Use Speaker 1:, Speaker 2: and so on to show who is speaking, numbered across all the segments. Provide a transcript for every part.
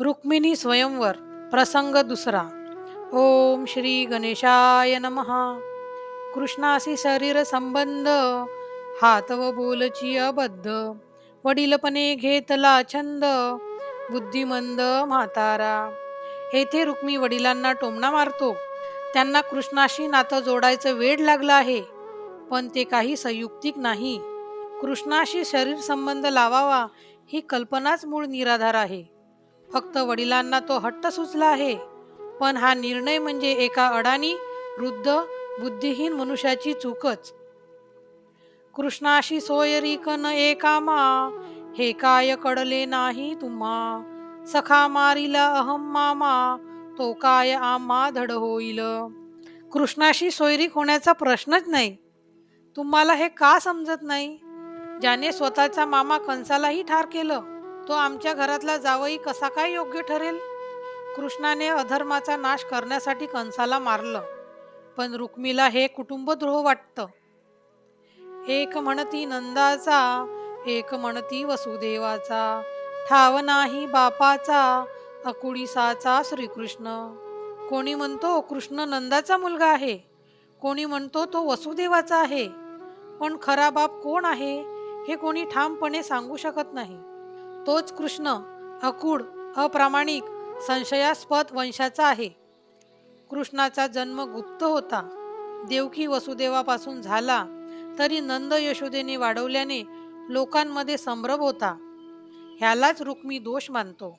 Speaker 1: रुक्मिणी स्वयंवर प्रसंग दुसरा. ओम श्री गणेशाय नमः. कृष्णासी शरीर संबंध, हात व बोलची अबद्ध. वडीलपणे घेतला छंद, बुद्धिमंद म्हातारा. येथे रुक्मी वडिलांना टोमणा मारतो. त्यांना कृष्णाशी नातं जोडायचं वेड लागलं आहे, पण ते काही संयुक्तिक नाही. कृष्णाशी शरीर संबंध लावावा ही कल्पनाच मूळ निराधार आहे. फक्त वडिलांना तो हट्ट सुचला आहे, पण हा निर्णय म्हणजे एका अडाणी वृद्ध बुद्धिहीन मनुष्याची चूकच. कृष्णाशी सोयरीक न एकामा, हे काय कळले नाही तुम्हा. सखा मारिला अहम मामा, तो काय आम्हा धड होईल. कृष्णाशी सोयरीक होण्याचा प्रश्नच नाही. तुम्हाला हे का समजत नाही? ज्याने स्वतःचा मामा कंसालाही ठार केलं, तो आमच्या घरातला जावई कसा काय योग्य ठरेल? कृष्णाने अधर्माचा नाश करण्यासाठी कंसाला मारलं, पण रुक्मीला हे कुटुंबद्रोह वाटतं. एक म्हणती नंदाचा, एक म्हणती वसुदेवाचा, ठाव नाही बापाचा, अकुडीसाचा श्रीकृष्ण. कोणी म्हणतो कृष्ण नंदाचा मुलगा आहे, कोणी म्हणतो तो वसुदेवाचा आहे, पण खरा बाप कोण आहे हे कोणी ठामपणे सांगू शकत नाही. तोच कृष्ण अकूड, अप्रामाणिक, संशयास्पद वंशाचा आहे. कृष्णाचा जन्म गुप्त होता. देवकी वसुदेवापासून झाला, तरी नंद यशोदेने वाढवल्याने लोकांमध्ये संभ्रम होता. ह्यालाच रुक्मी दोष मानतो.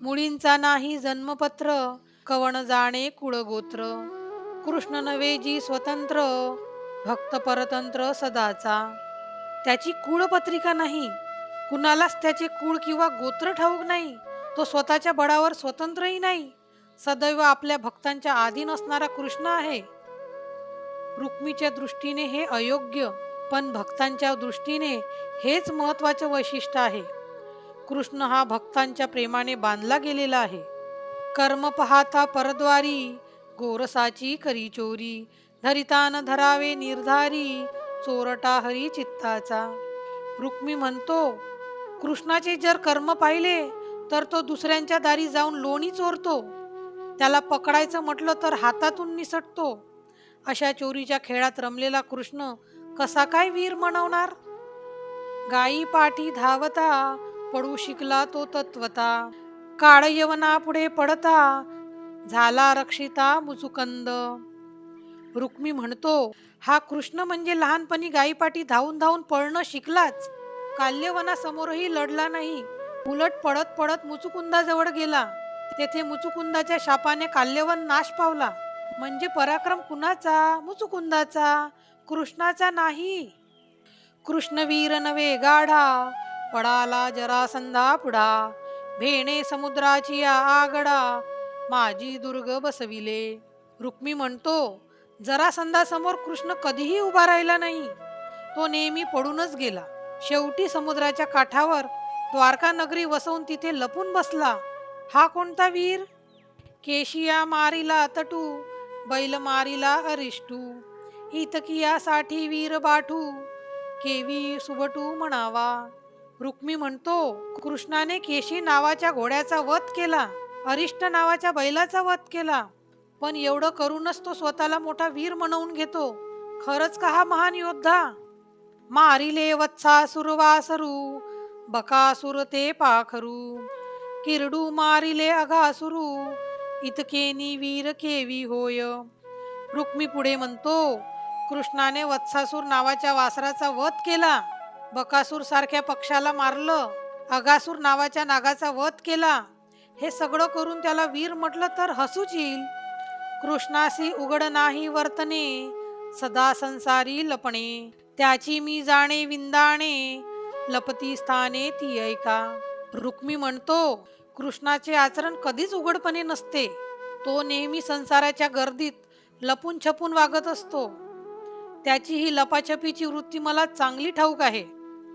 Speaker 1: मुळींचा नाही जन्मपत्र, कवण जाणे कुळगोत्र. कृष्ण नवे जी स्वतंत्र, भक्त परतंत्र सदाचा. त्याची कुळपत्रिका नाही, कुणालाच त्याचे कुळ किंवा गोत्र ठाऊक नाही. तो स्वतःच्या बळावर स्वतंत्रही नाही. सदैव आपल्या भक्तांच्या अधीन असणारा कृष्ण आहे. रुक्मीच्या दृष्टीने हे अयोग्य, पण भक्तांच्या दृष्टीने हेच महत्वाचे वैशिष्ट्य आहे. कृष्ण हा भक्तांच्या प्रेमाने बांधला गेलेला आहे. कर्म पाहता परद्वारी, गोरसाची करी चोरी. धरितान धरावे निर्धारी, चोरटा हरी चित्ताचा. रुक्मी म्हणतो, कृष्णाचे जर कर्म पाहिले तर तो दुसऱ्यांच्या दारी जाऊन लोणी चोरतो. त्याला पकडायचं म्हटलं तर हातातून निसटतो. अशा चोरीच्या खेळात रमलेला कृष्ण कसा काय वीर म्हणवणार? गायी पाठी धावता, पडू शिकला तो तत्वता. काळ यवना पुढे पडता, झाला रक्षिता मुचुकंद. रुक्मी म्हणतो, हा कृष्ण म्हणजे लहानपणी गायीपाठी धावून धावून पळणं शिकलाच. काल्यवनासमोरही लढला नाही, उलट पडत पडत मुचुकुंदाजवळ गेला. तेथे मुचुकुंदाच्या शापाने काल्यवन नाश पावला. म्हणजे पराक्रम कुणाचा? मुचुकुंदाचा, कृष्णाचा नाही. कृष्णवीर नवे गाढा, पडाला जरासंधा पुढा. भेणे समुद्राची आगडा, माझी दुर्ग बसविले. रुक्मी म्हणतो, जरासंधासमोर कृष्ण कधीही उभा राहिला नाही. तो नेहमी पडूनच गेला. शेवटी समुद्राच्या काठावर द्वारका नगरी वसवून तिथे लपून बसला. हा कोणता वीर? केशिया मारिला तटू, बैल मारिला अरिष्टू. इतकियासाठी वीर बाठू, केवी सुबटू म्हणावा. रुक्मी म्हणतो, कृष्णाने केशी नावाच्या घोड्याचा वध केला, अरिष्ट नावाच्या बैलाचा वध केला, पण एवढं करूनच तो स्वतःला मोठा वीर म्हणवून घेतो. खरंच का हा महान योद्धा? मारिले वत्सासुर वासरू, बकासुर ते पाखरू. किरडू मारिले अघासुरू, इतकेनी वीर केवी होय. रुक्मी पुढे म्हणतो, कृष्णाने वत्सासूर नावाच्या वासराचा वध केला, बकासूर सारख्या पक्षाला मारलं, अगासूर नावाच्या नागाचा वध केला. हे सगळं करून त्याला वीर म्हटलं तर हसूच येईल. कृष्णासी उघड नाही वर्तने, सदा संसारी लपणे. त्याची मी जाणे विंदाणे, लपती स्थाने ती ऐका. रुक्मी म्हणतो, कृष्णाचे आचरण कधीच उघडपणे नसते. तो नेहमी संसाराच्या गर्दीत लपून छपून वागत असतो. त्याची ही लपाछपीची वृत्ती मला चांगली ठाऊक आहे.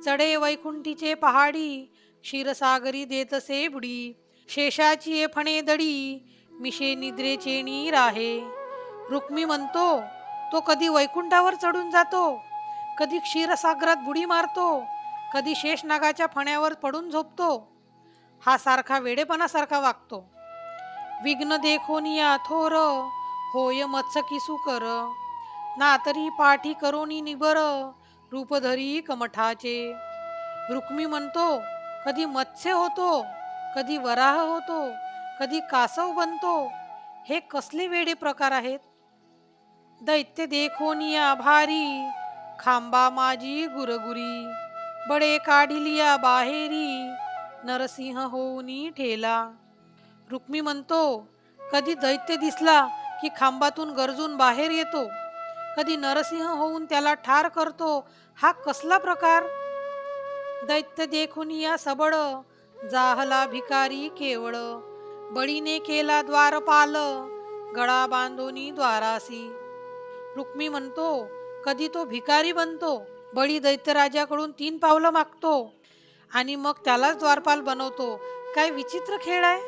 Speaker 1: चढे वैकुंठीचे पहाडी, क्षीरसागरी देतसे बुडी. शेषाची फणे दडी, मिशे निद्रेचे नीर आहे. रुक्मी म्हणतो, तो कधी वैकुंठावर चढून जातो, कधी क्षीरसागरात बुडी मारतो, कधी शेषनागाच्या फण्यावर पडून झोपतो. हा सारखा वेडेपणासारखा वागतो. विघ्न देखोनिया थोर, होय मत्स्य किसुकर, ना तरी पाठी करोनी निबर, रूप धरी कमठाचे. रुक्मी म्हणतो, कधी मत्स्य होतो, कधी वराह होतो, कधी कासव बनतो. हे कसले वेडे प्रकार आहेत. दैत्य देखोनिया भारी, खांबा माझी गुरगुरी, बडे काढिलिया बाहेरी, नरसिंह होऊनी ठेला. रुक्मी म्हणतो, कधी दैत्य दिसला की खांबातून गरजून बाहेर येतो, कधी नरसिंह होऊन त्याला ठार करतो. हा कसला प्रकार. दैत्य देखुनिया सबळ, जाहला भिकारी केवळ, बळीने केला द्वारपाल, गळा बांधोनी द्वारासी. रुक्मी म्हणतो, कधी तो भिकारी बनतो, बळी दैत्यराजाकडून 3 पावलं मागतो आणि मग त्यालाच द्वारपाल बनवतो. काय विचित्र खेळ आहे.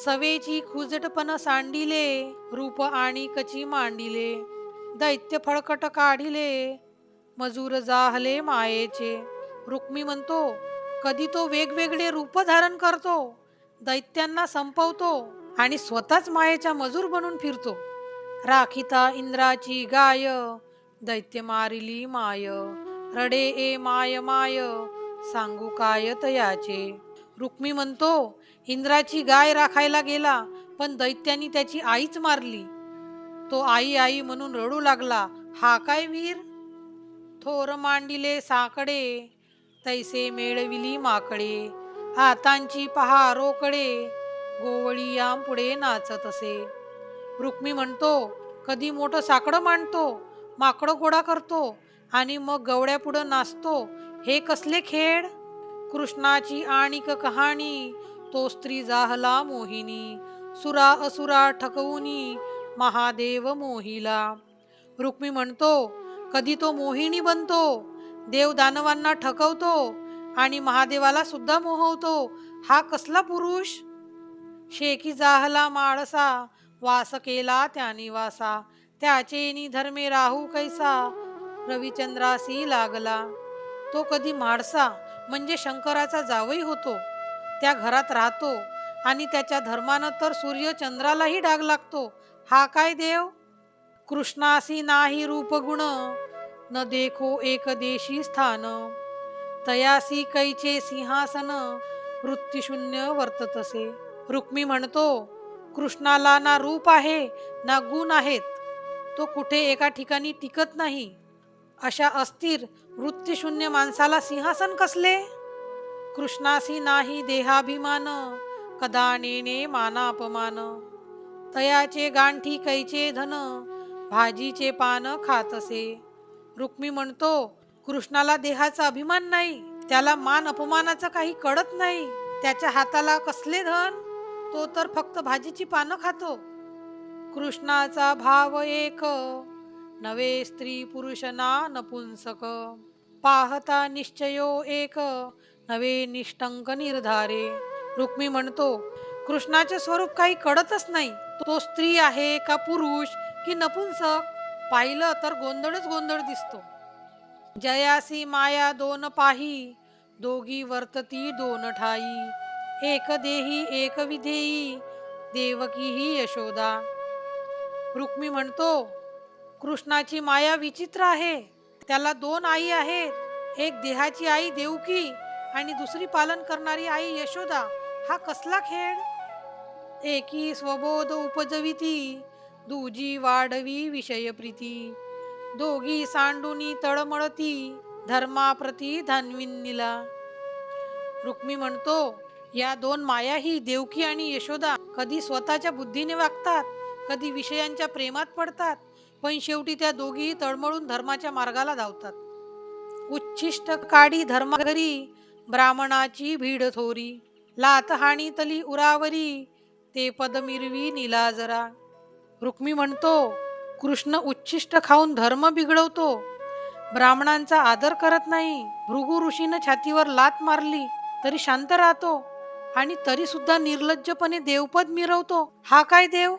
Speaker 1: सवेची खुजटपण सांडिले, रूप आणि कची मांडिले, दैत्य फळकट काढिले, मजूर जाहले मायेचे. रुक्मी म्हणतो, कधी तो वेगवेगळे रूप धारण करतो, दैत्यांना संपवतो आणि स्वतःच मायेच्या मजूर बनून फिरतो. राखिता इंद्राची गाय, दैत्य मारिली माय, रडे ए माय माय, सांगू काय तयाचे. रुक्मी म्हणतो, इंद्राची गाय राखायला गेला, पण दैत्यांनी त्याची आईच मारली. तो आई आई म्हणून रडू लागला. हा काय वीर. थोर मांडिले साकडे, तैसे मेळविली माकडे, हातांची पहा रोकडे, गोवळी याम पुढे नाचत असे. रुक्मी म्हणतो, कधी मोठं साकडं मांडतो, माकडं गोळा करतो आणि मग गवड्यापुढं नाचतो. हे कसले खेळ. कृष्णाची आणिक कहाणी, तो स्त्री जाहला मोहिनी, सुरा असुरा ठकवुनी, महादेव मोहिला. रुक्मी म्हणतो, कधी तो मोहिनी बनतो, देव दानवांना ठकवतो आणि महादेवाला सुद्धा मोहवतो. हा कसला पुरुष. शेकी जाहला माळसा, वास केला त्यानी वासा, त्याचेनी धर्मे राहू कैसा, रविचंद्रासी लागला. तो कधी म्हाडसा म्हणजे शंकराचा जावई होतो, त्या घरात राहतो आणि त्याच्या धर्मानं तर सूर्य चंद्रालाही डाग लागतो. हा काय देव. कृष्णासी नाही रूपगुण, न देखो एक देशी स्थान, तयासी कैचे सिंहासन, वृत्तीशून्य वर्ततसे. रुक्मी म्हणतो, कृष्णाला ना रूप आहे ना गुण आहेत, तो कुठे एका ठिकाणी टिकत नाही. अशा अस्थिर वृत्तीशून्य माणसाला सिंहासन कसले. कृष्णासी नाही देहाभिमान, कदा नेने मानापमान, तयाचे गांठी कैचे धन, भाजीचे पान खातसे. रुक्मी म्हणतो, कृष्णाला देहाचा अभिमान नाही, त्याला मान अपमानाचं काही कळत नाही. त्याच्या हाताला कसले धन, तो तर फक्त भाजीची पानं खातो. कृष्णाचा भाव एक, नवे स्त्री पुरुष ना नपुंसक, पाहता निश्चयो एक, नवे निष्टंक निर्धारे. रुक्मी म्हणतो, कृष्णाचे स्वरूप काही कळतच नाही. तो स्त्री आहे का पुरुष की नपुंसक, पाहिलं तर गोंधळच गोंधळ दिसतो. जयासी माया दोन पाही, दोघी वर्तती दोन ठाई, एक देही एक विधेयी, देवकी ही यशोदा. रुक्मी म्हणतो, कृष्णाची माया विचित्र आहे. त्याला 2 आई आहेत, एक देहाची आई देवकी आणि दुसरी पालन करणारी आई यशोदा. हा कसला खेळ. एकी स्वबोध उपजविती, दुजी वाढवी विषयप्रीती, दोघी सांडुनी तळमळती, धर्माप्रती धान्विनीला. रुक्मी म्हणतो, या 2 माया ही देवकी आणि यशोदा कधी स्वतःच्या बुद्धीने वागतात, कधी विषयांच्या प्रेमात पडतात, पण शेवटी त्या दोघी तळमळून धर्माच्या मार्गाला धावतात. उच्छिष्ट काढी धर्माघरी, ब्राह्मणाची भीड थोरी, लातहाणी तली उरावरी, ते पद मिरवी निलाजरा. रुक्मी म्हणतो, कृष्ण उच्छिष्ट खाऊन धर्म बिघडवतो, ब्राह्मणांचा आदर करत नाही, भृगु ऋषीनं छातीवर लात मारली तरी शांत राहतो आणि तरी सुद्धा निर्लज्जपणे देवपद मिरवतो. हा काय देव.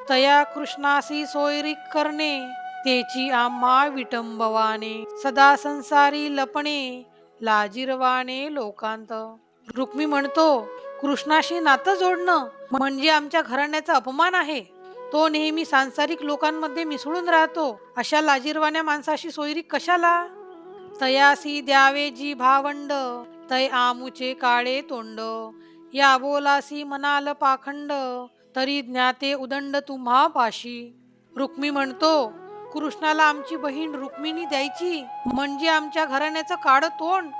Speaker 1: तया कृष्णासी सोयरीक करणे, तेची आम्हा विटंबवाने, सदा संसारी लपणे, लाजिरवाणे लोकांत. रुक्मी म्हणतो, कृष्णाशी नातं जोडणं म्हणजे आमच्या घराण्याचा अपमान आहे. तो नेहमी सांसारिक लोकांमध्ये मिसळून राहतो. अशा लाजिरवाण्या माणसाशी सोयरीक कशाला? तयासी द्यावे जी भावंड, तै आमुचे काळे तोंड. या बोलासी म्हणाल पाखंड, तरी ज्ञाते उदंड तुम्हा पाशी. रुक्मी म्हणतो, कृष्णाला आमची बहीण रुक्मिणी द्यायची म्हणजे आमच्या घराण्याचं काळं तोंड.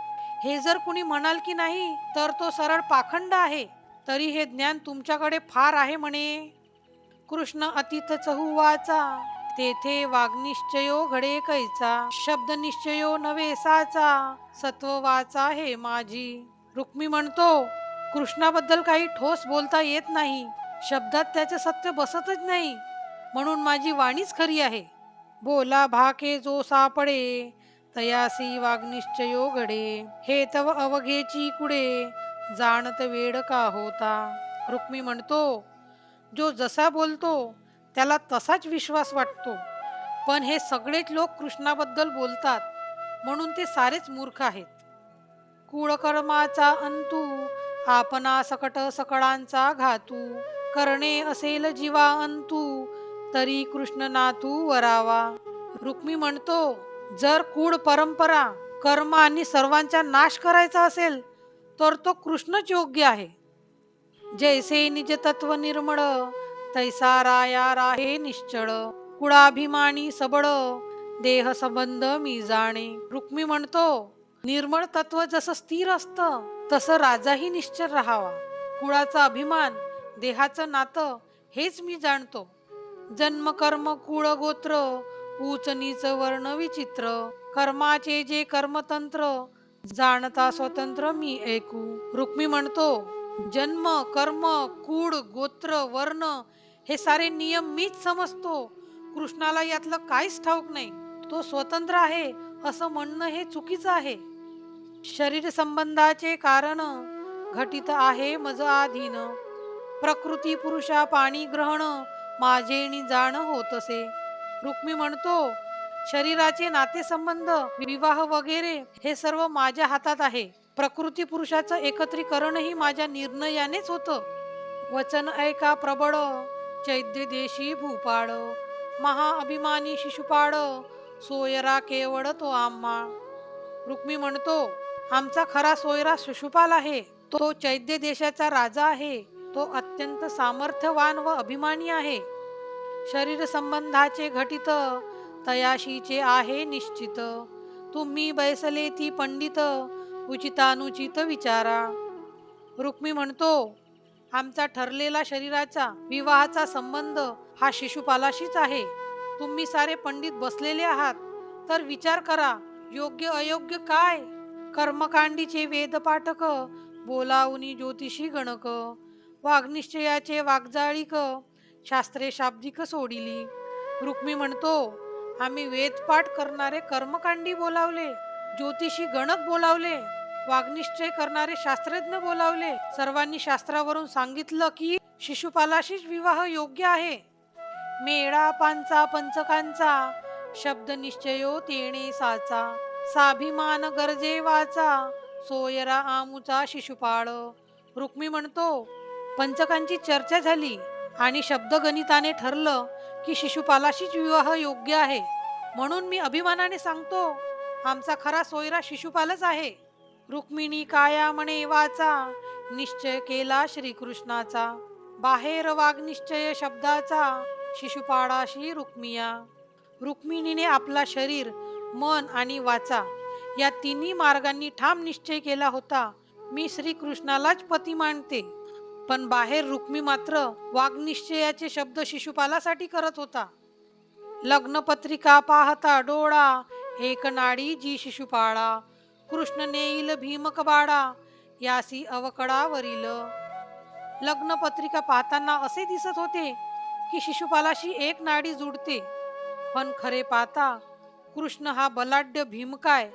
Speaker 1: हे जर कुणी म्हणाल की नाही तर तो सरळ पाखंड आहे. तरी हे ज्ञान तुमच्याकडे फार आहे म्हणे. कृष्ण अतिथ चहुवाचा, तेथे वाग्निश्चयो घडे कैचा. शब्द निश्चयो नवे साचा, सत्ववाचा हे माझी. रुक्मी म्हणतो, कृष्णाबद्दल काही ठोस बोलता येत नाही. शब्दात त्याचे सत्य बसतच नाही. म्हणून माझी वाणीच खरी आहे. बोला भाके जो सापडे, तयासी वाग्निश्चयो घडे. हे तव अवघेची कुडे, जाणत वेड का होता. रुक्मी म्हणतो, जो जसा बोलतो त्याला तसाच विश्वास वाटतो. पण हे सगळेच लोक कृष्णाबद्दल बोलतात म्हणून ते सारेच मूर्ख आहेत. कुळकर्माचा अंतू, आपणा सकट सकळांचा घातू. करणे असेल जीवा अंतू, तरी कृष्ण नातू वरावा. रुक्मी म्हणतो, जर कुळ परंपरा कर्म आणि सर्वांचा नाश करायचा असेल तर तो कृष्णच योग्य आहे. जैसे निज तत्व निर्मळ, तैसा राया राहे निश्चळ. कुळाभिमानी सबळ, देह संबंध मी जाणे. रुक्मी म्हणतो, निर्मळ तत्व जसं स्थिर असतं तसं राजाही निश्चल राहावा. कुळाचा अभिमान, देहाचं नातं हेच मी जाणतो. जन्म कर्म कुळ गोत्र, ऊच नीच वर्ण विचित्र. कर्माचे जे कर्मतंत्र, जाणता स्वतंत्र मी ऐकू. रुक्मी म्हणतो, जन्म कर्म कुळ गोत्र वर्ण हे सारे नियम मीच समजतो. कृष्णाला यातलं काहीच ठाऊक नाही. तो स्वतंत्र आहे असं म्हणणं हे चुकीचं आहे. शरीर संबंधाचे कारण, घटित आहे मज आधीन. प्रकृती पुरुषा पाणी ग्रहण, माझेणी जाण होतसे. रुक्मी म्हणतो, शरीराचे नातेसंबंध विवाह वगैरे हे सर्व माझ्या हातात आहे. प्रकृती पुरुषाचं एकत्रीकरणही माझ्या निर्णयानेच होतं. वचन ऐका प्रबळ, चैद्य देशी भूपाळ. महाअभिमानी शिशुपाळ, सोयरा केवळ तो आम्हा. रुक्मी म्हणतो, आमचा खरा सोयरा शिशुपाल आहे. तो चैद्य देशाचा राजा आहे. तो अत्यंत सामर्थ्यवान व अभिमानी आहे. शरीर संबंधाचे घटित, तयाशीचे आहे निश्चित. तुम्ही बैसले ती पंडित, उचितानुचित विचारा. रुक्मी म्हणतो, आमचा ठरलेला शरीराचा विवाहाचा संबंध हा शिशुपालाशीच आहे. तुम्ही सारे पंडित बसलेले आहात तर विचार करा, योग्य अयोग्य काय. कर्मकांडीचे वेदपाठक, बोलावनी ज्योतिषी गणक. वाग्निश्चयाचे वाग्जाळीक, शास्त्रे शाब्दिक सोडिली. रुक्मी म्हणतो, आम्ही वेदपाठ करणारे कर्मकांडी बोलावले, ज्योतिषी गणक बोलावले, वाग्निश्चय करणारे शास्त्रज्ञ बोलावले. सर्वांनी शास्त्रावरून सांगितलं की शिशुपालाशीच विवाह योग्य आहे. मेळा पांचा पंचकांचा, शब्द निश्चयो तेणे साचा. साभिमान गरजे वाचा, सोयरा आमुचा शिशुपाळ. रुक्मी म्हणतो, पंचकांची चर्चा झाली आणि शब्दगणिताने ठरलं की शिशुपालाशीच विवाह योग्य आहे. म्हणून मी अभिमानाने सांगतो, आमचा खरा सोयरा शिशुपालच आहे. रुक्मिणी काया म्हणे वाचा, निश्चय केला श्रीकृष्णाचा. बाहेर वाग्निश्चय शब्दाचा, शिशुपाळाशी रुक्मिया. रुक्मिणीने आपला शरीर मन आणि वाचा या तिन्ही मार्गांनी ठाम निश्चय केला होता. मी श्रीकृष्णालाच पती मानते. पण बाहेर रुक्मी मात्र वाग्निश्चयाचे शब्द शिशुपालासाठी करत होता. लग्नपत्रिका पाहता डोळा, एक नाडी जी शिशुपाळा. कृष्ण नेईल भीमकबाडा, यासी अवकडावरील. लग्नपत्रिका पाहताना असे दिसत होते की शिशुपालाशी एक नाडी जुडते. पण खरे पाहता कृष्ण हा बलाढ्य भीमकाय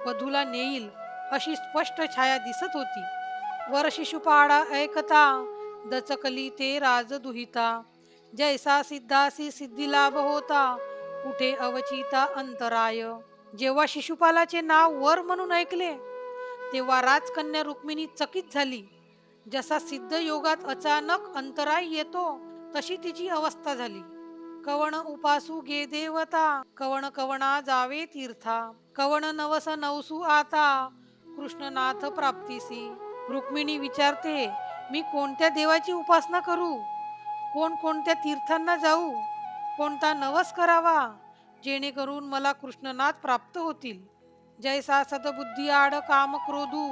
Speaker 1: वधूला नेईल अशी स्पष्ट छाया दिसत होती. वर शिशुपाळा ऐकता, दचकली ते राज दुहिता. जैसा सिद्धासी सिद्धी लाभ होता, कुठे अवचिता अंतराय. जेव्हा शिशुपालाचे नाव वर म्हणून ऐकले तेव्हा राजकन्या रुक्मिणी चकित झाली. जसा सिद्ध योगात अचानक अंतराय येतो तशी तिची अवस्था झाली. कवण उपासू गे देवता, कवण कवणा जावे तीर्था, कवण नवस नवसू आता, कृष्णनाथ प्राप्तीसी. रुक्मिणी विचारते, मी कोणत्या देवाची उपासना करू, कोणत्या तीर्थांना जाऊ, कोणता नवस करावा, जेणेकरून मला कृष्णनाथ प्राप्त होतील. जैसा सदबुद्धी आड काम क्रोधू,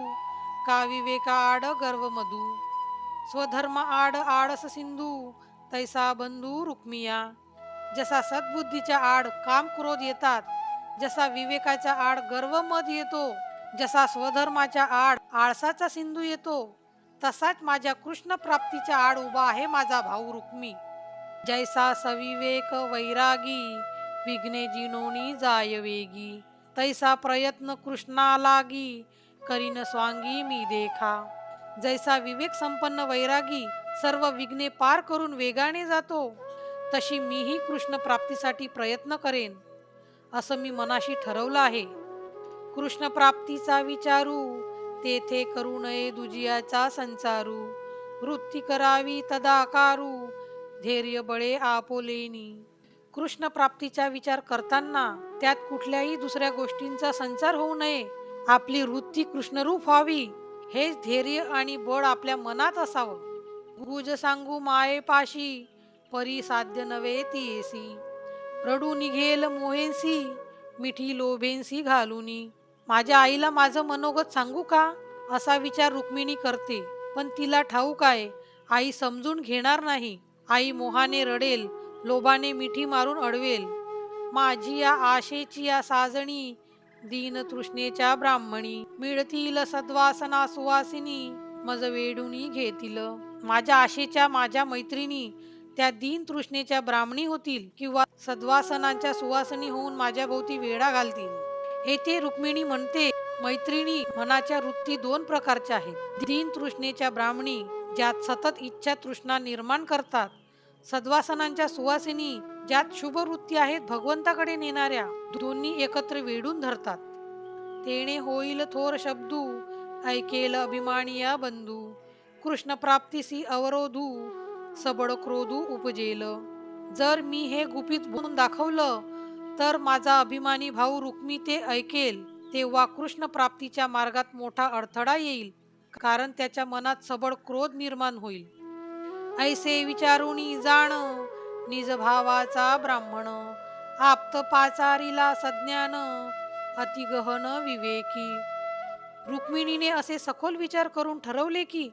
Speaker 1: का विवेका आड गर्व मधू, स्वधर्म आड आडस सिंधू, तैसा बंधू रुक्मिया. जसा सद्बुद्धीच्या आड काम क्रोध येतात, जसा विवेकाच्या आड गर्व मद येतो, जसा स्वधर्माच्या आड आळसाचा सिंधू येतो, तसाच माझ्या कृष्ण प्राप्तीच्या आड उभा आहे माझा भाऊ रुक्मी. जैसा सविवेक वैरागी, विघ्ने जिनोनी जाय वेगी, तैसा प्रयत्न कृष्णा लागी, करीन स्वांगी मी देखा. जैसा विवेक संपन्न वैरागी सर्व विघ्ने पार करून वेगाने जातो, तशी मीही कृष्ण प्राप्तीसाठी प्रयत्न करेन, असं मी मनाशी ठरवलं आहे. कृष्ण प्राप्तीचा विचारू, तेथे करू नये दुजियाचा संचारू, वृत्ती करावी तदाकारू, धैर्य बळे आपोलेनी. कृष्ण प्राप्तीचा विचार करताना त्यात कुठल्याही दुसऱ्या गोष्टींचा संचार होऊ नये, आपली वृत्ती कृष्णरूप व्हावी, हेच धैर्य आणि बळ आपल्या मनात असावं. गुज सांगू मायेपाशी, परी साध्य नवे तियेसी, रडू निघेल मोहेंसी, मिठी लोभेंसी घालुनी. माझ्या आईला माझं मनोगत सांगू का, असा विचार रुक्मिणी करते. पण तिला ठाऊक आहे, आई समजून घेणार नाही. आई मोहाने रडेल, लोभाने मिठी मारून अडवेल. माझी या आशेची या साजणी, दीन तृष्णेच्या ब्राह्मणी, मिळतील सद्वासना सुवासिनी, मज वेडूनी घेतील. माझ्या आशेच्या माझ्या मैत्रिणी त्या दीन तृष्णेच्या ब्राह्मणी होतील किंवा सद्वासनांच्या सुवासनी होऊन माझ्या भोवती वेढा घालतील. येथे रुक्मिणी म्हणते, मैत्रिणी मनाच्या वृत्ती दोन प्रकारच्या आहेत. दीन तृष्णेच्या ब्राह्मणी ज्यात सतत इच्छा तृष्णा निर्माण करतात, सद्वासनांच्या सुवासिनी ज्यात शुभ वृत्ती आहेत भगवंताकडे नेणाऱ्या, दोन्ही एकत्र वेढून धरतात. तेणे होईल थोर शब्दू, ऐकेल अभिमानिया बंधू, कृष्ण प्राप्तीसी अवरोधू, सबळ क्रोधू उपजेल. जर मी हे गुपित बोलून दाखवलं तर माझा अभिमानी भाऊ रुक्मी ते ऐकेल, तेव्हा कृष्ण प्राप्तीच्या मार्गात मोठा अडथळा येईल, कारण त्याच्या मनात सबळ क्रोध निर्माण होईल. ऐसे विचारुनी जाण, निज भावाचा ब्राह्मण, आप्त पाचारीला सज्ञान, अतिगहन विवेकी. रुक्मिणीने असे सखोल विचार करून ठरवले की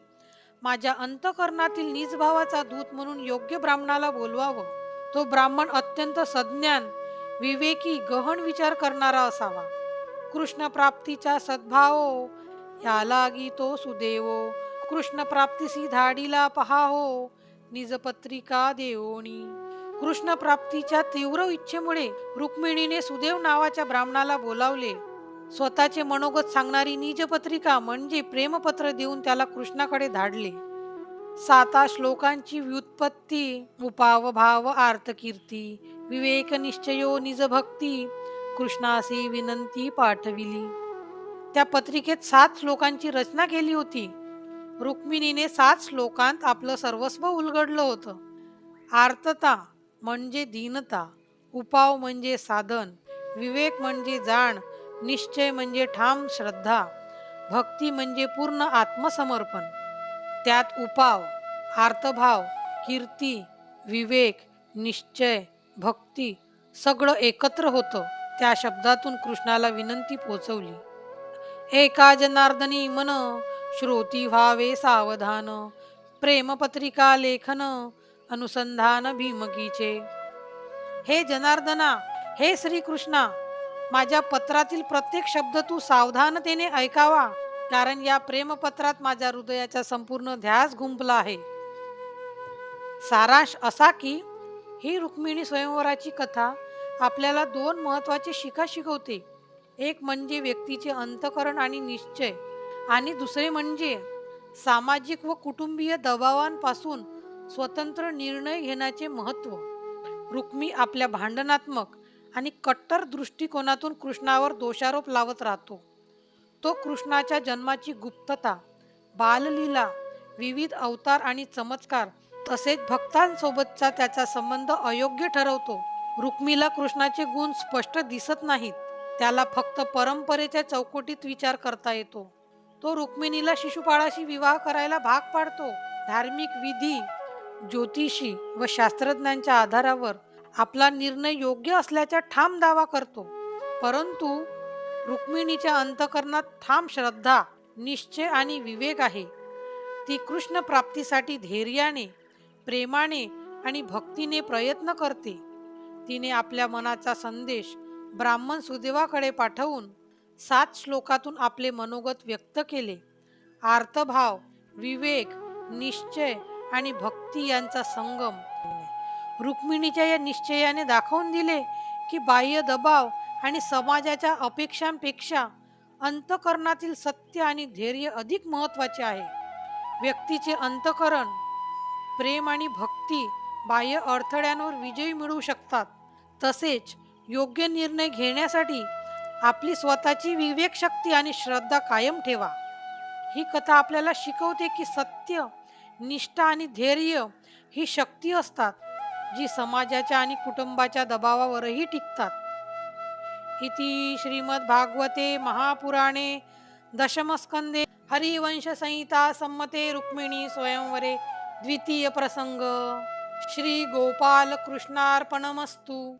Speaker 1: माझ्या अंतःकरणातील निज भावाचा दूत म्हणून योग्य ब्राह्मणाला बोलवावं. तो ब्राह्मण अत्यंत सज्ञान, विवेकी, गहन विचार करणारा असावा. कृष्ण प्राप्तीचा सद्भावो, यालागी तो सुदेवो, कृष्ण प्राप्तीसी धाडीला पहाहो, निजपत्रिका देवोनी. कृष्ण प्राप्तीच्या तीव्र इच्छेमुळे रुक्मिणीने सुदेव नावाच्या ब्राह्मणाला बोलावले. स्वतःचे मनोगत सांगणारी निजपत्रिका म्हणजे प्रेमपत्र देऊन त्याला कृष्णाकडे धाडले. 7 श्लोकांची व्युत्पत्ती, उपाव भाव आर्तकीर्ती, विवेक निश्चयो निजभक्ती, कृष्णासी विनंती पाठविली. त्या पत्रिकेत 7 श्लोकांची रचना केली होती. रुक्मिणीने 7 श्लोकांत आपलं सर्वस्व उलगडलं होतं. आर्तता म्हणजे दीनता, उपाव म्हणजे साधन, विवेक म्हणजे जाण, निश्चय म्हणजे ठाम श्रद्धा, भक्ती म्हणजे पूर्ण आत्मसमर्पण. त्यात उपाव, आर्तभाव, कीर्ती, विवेक, निश्चय, भक्ती सगळं एकत्र होतं. त्या शब्दातून कृष्णाला विनंती पोचवली. एका जनार्दनी मन, श्रोती व्हावे सावधान, प्रेमपत्रिका लेखन, अनुसंधान भीमकीचे. हे जनार्दना, हे श्रीकृष्णा, माझ्या पत्रातील प्रत्येक शब्द तू सावधानतेने ऐकावा, कारण या प्रेमपत्रात माझ्या हृदयाचा संपूर्ण ध्यास गुंफला आहे. सारांश असा की ही रुक्मिणी स्वयंवराची कथा आपल्याला 2 महत्त्वाचे शिखा शिकवते. एक म्हणजे व्यक्तीचे अंतःकरण आणि निश्चय, आणि दुसरे म्हणजे सामाजिक व कुटुंबीय दबावांपासून स्वतंत्र निर्णय घेण्याचे महत्त्व. रुक्मी आपल्या भांडणात्मक आणि कट्टर दृष्टिकोनातून कृष्णावर दोषारोप लावत राहतो. तो कृष्णाच्या जन्माची गुप्तता, बाललीला, विविध अवतार आणि चमत्कार तसेच भक्तांसोबतचा त्याचा संबंध अयोग्य ठरवतो. रुक्मिला कृष्णाचे गुण स्पष्ट दिसत नाहीत. त्याला फक्त परंपरेच्या चौकटीत विचार करता येतो. तो रुक्मिणीला शिशुपाळाशी विवाह करायला भाग पाडतो. धार्मिक विधी, ज्योतिषी व शास्त्रज्ञांच्या आधारावर आपला निर्णय योग्य असल्याचा ठाम दावा करतो. परंतु रुक्मिणीच्या अंतःकरणात ठाम श्रद्धा, निश्चय आणि विवेक आहे. ती कृष्ण प्राप्तीसाठी धैर्याने, प्रेमाने आणि भक्तीने प्रयत्न करते. तिने आपल्या मनाचा संदेश ब्राह्मण सुदेवाकडे पाठवून 7 श्लोकातून आपले मनोगत व्यक्त केले. आर्तभाव, विवेक, निश्चय आणि भक्ती यांचा संगम. रुक्मिणीच्या या निश्चयाने दाखवून दिले की बाह्य दबाव आणि समाजाच्या अपेक्षांपेक्षा अंतःकरणातील सत्य आणि धैर्य अधिक महत्त्वाचे आहे. व्यक्तीचे अंतःकरण, प्रेम आणि भक्ती बाह्य अडथळ्यांवर विजय मिळवू शकतात. तसेच योग्य निर्णय घेण्यासाठी आपली स्वतःची विवेकशक्ती आणि श्रद्धा कायम ठेवा. ही कथा आपल्याला शिकवते की सत्य, निष्ठा आणि धैर्य ही शक्ती असतात, जी समाजाच्या आणि कुटुंबाच्या दबावावरही टिकतात. इति श्रीमद्भागवते महापुराणे दशमस्कंदे हरिवंशसंहिता सम्मते रुक्मिणी स्वयंवरे द्वितीय प्रसंग. श्री गोपाल कृष्णार्पणमस्तु.